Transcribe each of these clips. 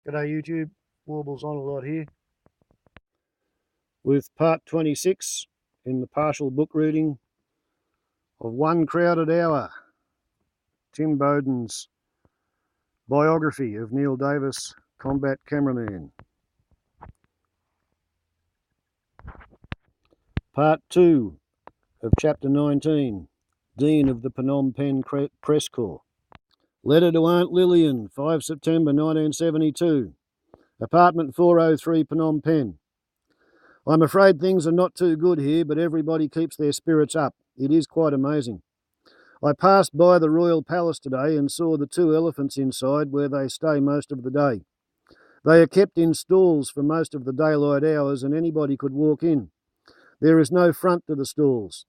G'day YouTube, Warbles on a lot here with part 26 in the partial book reading of One Crowded Hour, Tim Bowden's biography of Neil Davis, combat cameraman. Part 2 of Chapter 19, Dean of the Phnom Penh Press Corps. Letter to Aunt Lillian, 5 September 1972, Apartment 403, Phnom Penh. I'm afraid things are not too good here, but everybody keeps their spirits up. It is quite amazing. I passed by the Royal Palace today and saw the 2 elephants inside where they stay most of the day. They are kept in stalls for most of the daylight hours and anybody could walk in. There is no front to the stalls.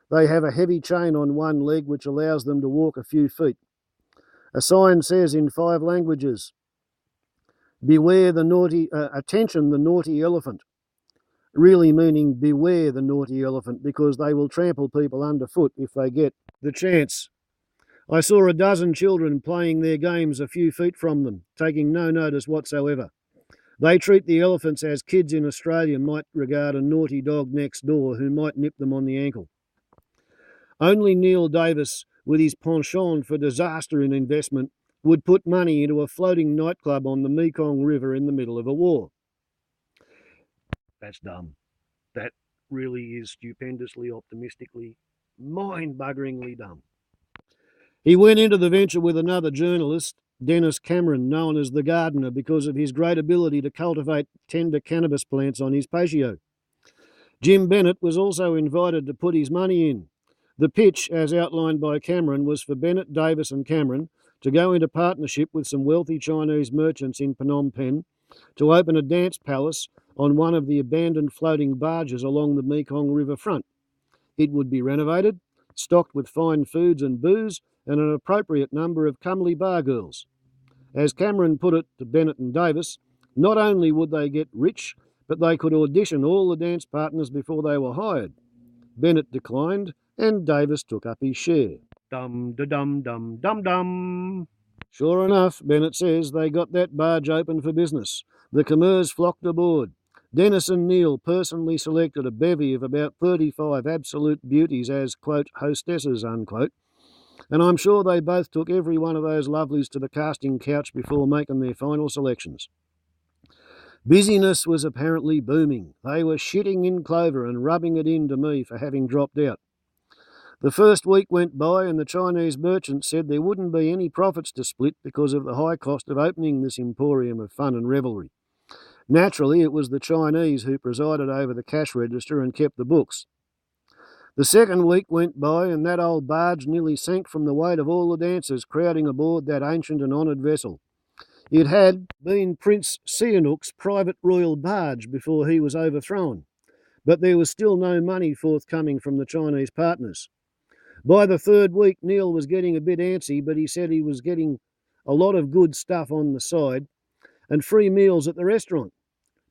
They have a heavy chain on one leg which allows them to walk a few feet. A sign says in 5 languages, "Beware the naughty, attention the naughty elephant," really meaning beware the naughty elephant because they will trample people underfoot if they get the chance. I saw a dozen children playing their games a few feet from them, taking no notice whatsoever. They treat the elephants as kids in Australia might regard a naughty dog next door who might nip them on the ankle. Only Neil Davis, with his penchant for disaster in investment, would put money into a floating nightclub on the Mekong River in the middle of a war. That's dumb. That really is stupendously, optimistically, mind-buggeringly dumb. He went into the venture with another journalist, Dennis Cameron, known as the Gardener because of his great ability to cultivate tender cannabis plants on his patio. Jim Bennett was also invited to put his money in. The pitch, as outlined by Cameron, was for Bennett, Davis and Cameron to go into partnership with some wealthy Chinese merchants in Phnom Penh to open a dance palace on one of the abandoned floating barges along the Mekong River front. It would be renovated, stocked with fine foods and booze, and an appropriate number of comely bar girls. As Cameron put it to Bennett and Davis, not only would they get rich, but they could audition all the dance partners before they were hired. Bennett declined, and Davis took up his share. Dum-da-dum-dum-dum-dum. Sure enough, Bennett says, they got that barge open for business. The Khmers flocked aboard. Dennis and Neil personally selected a bevy of about 35 absolute beauties as, quote, hostesses, unquote. And I'm sure they both took every one of those lovelies to the casting couch before making their final selections. Busyness was apparently booming. They were shitting in clover and rubbing it in to me for having dropped out. The first week went by and the Chinese merchant said there wouldn't be any profits to split because of the high cost of opening this emporium of fun and revelry. Naturally, it was the Chinese who presided over the cash register and kept the books. The second week went by and that old barge nearly sank from the weight of all the dancers crowding aboard that ancient and honoured vessel. It had been Prince Sihanouk's private royal barge before he was overthrown, but there was still no money forthcoming from the Chinese partners. By the third week, Neil was getting a bit antsy, but he said he was getting a lot of good stuff on the side and free meals at the restaurant.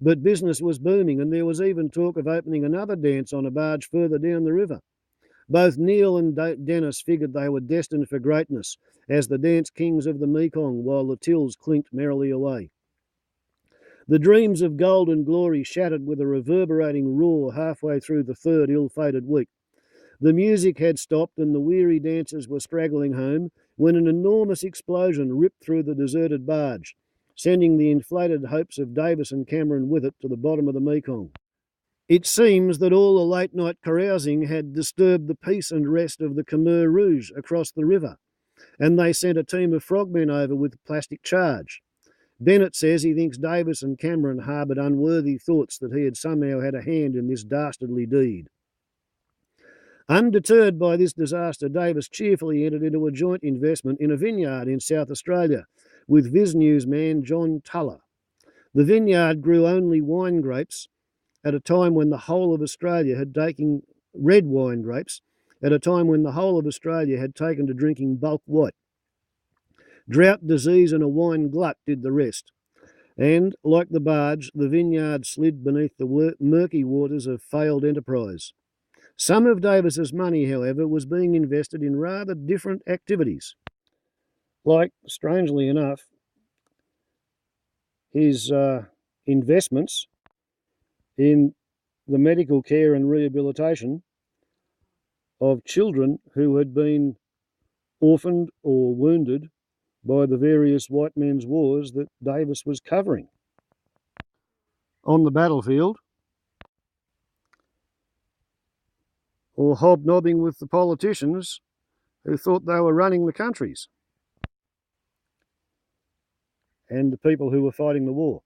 But business was booming, and there was even talk of opening another dance on a barge further down the river. Both Neil and Dennis figured they were destined for greatness as the dance kings of the Mekong, while the tills clinked merrily away. The dreams of gold and glory shattered with a reverberating roar halfway through the third ill-fated week. The music had stopped and the weary dancers were straggling home when an enormous explosion ripped through the deserted barge, sending the inflated hopes of Davis and Cameron with it to the bottom of the Mekong. It seems that all the late-night carousing had disturbed the peace and rest of the Khmer Rouge across the river, and they sent a team of frogmen over with plastic charge. Bennett says he thinks Davis and Cameron harboured unworthy thoughts that he had somehow had a hand in this dastardly deed. Undeterred by this disaster, Davis cheerfully entered into a joint investment in a vineyard in South Australia with Viz News man John Tuller. The vineyard grew only wine grapes at a time when the whole of Australia had taken red wine grapes at a time when the whole of Australia had taken to drinking bulk white. Drought, disease and a wine glut did the rest. And, like the barge, the vineyard slid beneath the murky waters of failed enterprise. Some of Davis's money, however, was being invested in rather different activities. Like, strangely enough, his investments in the medical care and rehabilitation of children who had been orphaned or wounded by the various white men's wars that Davis was covering. On the battlefield, or hobnobbing with the politicians who thought they were running the countries and the people who were fighting the war.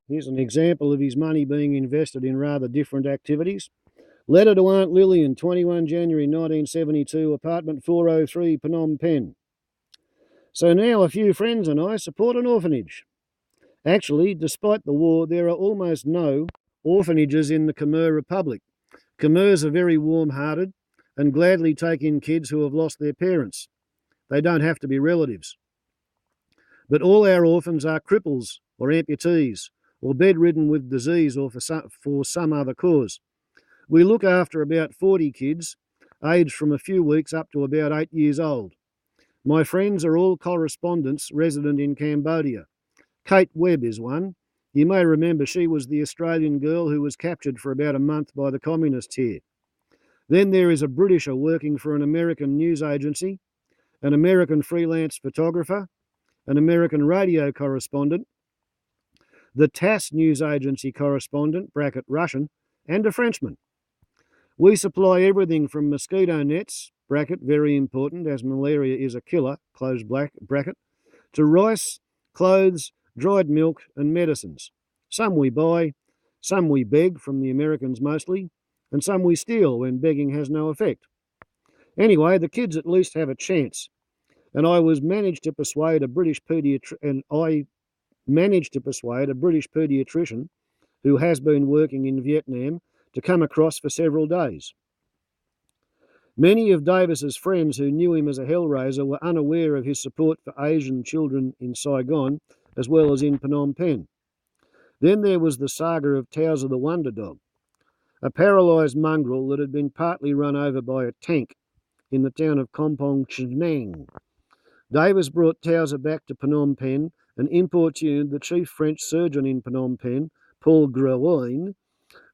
Here's an example of his money being invested in rather different activities. Letter to Aunt Lillian, 21 January 1972, apartment 403, Phnom Penh. So now a few friends and I support an orphanage. Actually, despite the war, there are almost no orphanages in the Khmer Republic. Khmers are very warm-hearted and gladly take in kids who have lost their parents. They don't have to be relatives. But all our orphans are cripples or amputees or bedridden with disease or for some other cause. We look after about 40 kids, aged from a few weeks up to about 8 years old. My friends are all correspondents resident in Cambodia. Kate Webb is one. You may remember she was the Australian girl who was captured for about a month by the communists here. Then there is a Britisher working for an American news agency, an American freelance photographer, an American radio correspondent, the TASS news agency correspondent, bracket Russian, and a Frenchman. We supply everything from mosquito nets, bracket very important as malaria is a killer, close bracket, to rice, clothes, dried milk and medicines. Some we buy, some we beg from the Americans mostly, and some we steal when begging has no effect. Anyway, the kids at least have a chance, and I managed to persuade a British pediatrician who has been working in Vietnam to come across for several days. Many of Davis's friends who knew him as a hellraiser were unaware of his support for Asian children in Saigon as well as in Phnom Penh. Then there was the saga of Towser the Wonder Dog, a paralysed mongrel that had been partly run over by a tank in the town of Kompong Chnang. Davis brought Towser back to Phnom Penh and importuned the chief French surgeon in Phnom Penh, Paul Gruin,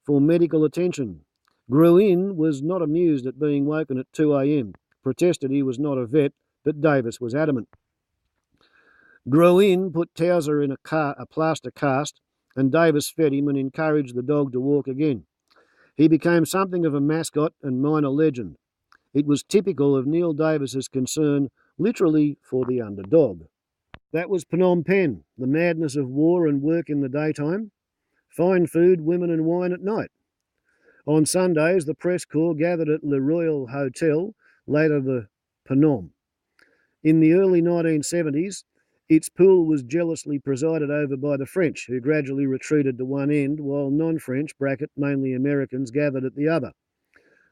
for medical attention. Gruin was not amused at being woken at 2 a.m, protested he was not a vet, but Davis was adamant. Gruin put Towser in a plaster cast, and Davis fed him and encouraged the dog to walk again. He became something of a mascot and minor legend. It was typical of Neil Davis's concern, literally, for the underdog. That was Phnom Penh, the madness of war and work in the daytime, fine food, women and wine at night. On Sundays, the press corps gathered at Le Royal Hotel, later the Phnom. In the early 1970s, its pool was jealously presided over by the French, who gradually retreated to one end, while non-French, bracket mainly Americans, gathered at the other.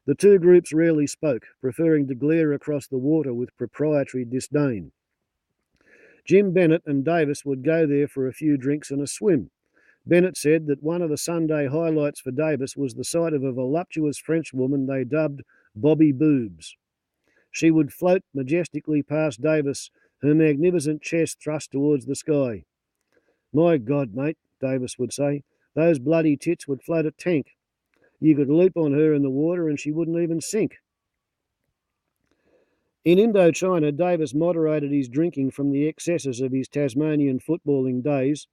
The two groups rarely spoke, preferring to glare across the water with proprietary disdain. Jim Bennett and Davis would go there for a few drinks and a swim. Bennett said that one of the Sunday highlights for Davis was the sight of a voluptuous Frenchwoman they dubbed Bobby Boobs. She would float majestically past Davis, her magnificent chest thrust towards the sky. My God, mate, Davis would say, those bloody tits would float a tank. You could leap on her in the water and she wouldn't even sink. In Indochina, Davis moderated his drinking from the excesses of his Tasmanian footballing days,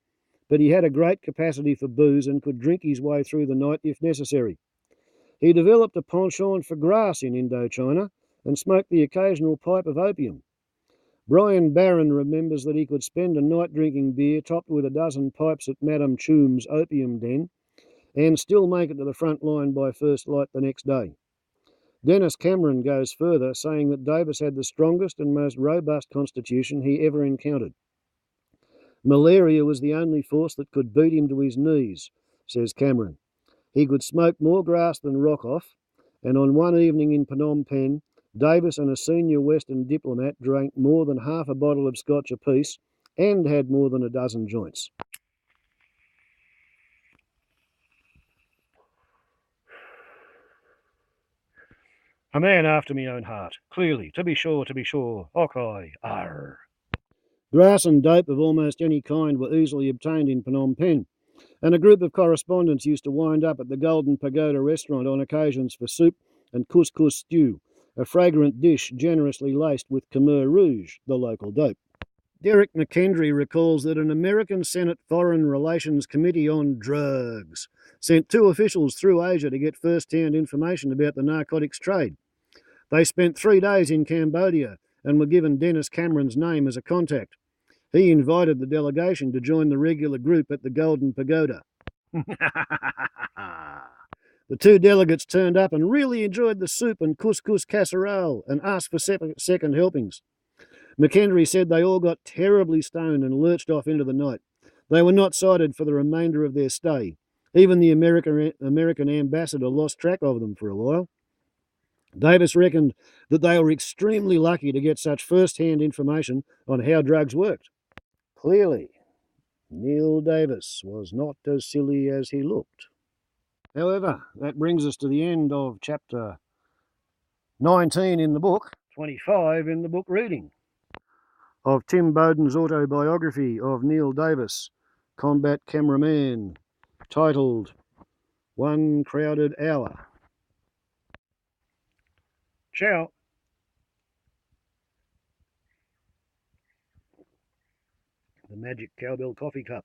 but he had a great capacity for booze and could drink his way through the night if necessary. He developed a penchant for grass in Indochina and smoked the occasional pipe of opium. Brian Barron remembers that he could spend a night drinking beer topped with a dozen pipes at Madame Choom's opium den and still make it to the front line by first light the next day. Dennis Cameron goes further, saying that Davis had the strongest and most robust constitution he ever encountered. Malaria was the only force that could beat him to his knees, says Cameron. He could smoke more grass than rock off, and on one evening in Phnom Penh, Davis and a senior Western diplomat drank more than half a bottle of scotch apiece and had more than a dozen joints. A man after me own heart, clearly, to be sure, Okai, arr. Grass and dope of almost any kind were easily obtained in Phnom Penh, and a group of correspondents used to wind up at the Golden Pagoda restaurant on occasions for soup and couscous stew, a fragrant dish generously laced with Khmer Rouge, the local dope. Derek McKendry recalls that an American Senate Foreign Relations Committee on Drugs sent 2 officials through Asia to get first-hand information about the narcotics trade. They spent 3 days in Cambodia and were given Dennis Cameron's name as a contact. He invited the delegation to join the regular group at the Golden Pagoda. The 2 delegates turned up and really enjoyed the soup and couscous casserole and asked for second helpings. McKendry said they all got terribly stoned and lurched off into the night. They were not sighted for the remainder of their stay. Even the American ambassador lost track of them for a while. Davis reckoned that they were extremely lucky to get such first-hand information on how drugs worked. Clearly, Neil Davis was not as silly as he looked. However, that brings us to the end of chapter 19 in the book, 25 in the book reading, of Tim Bowden's autobiography of Neil Davis, combat cameraman, titled One Crowded Hour. Ciao. The magic cowbell coffee cup.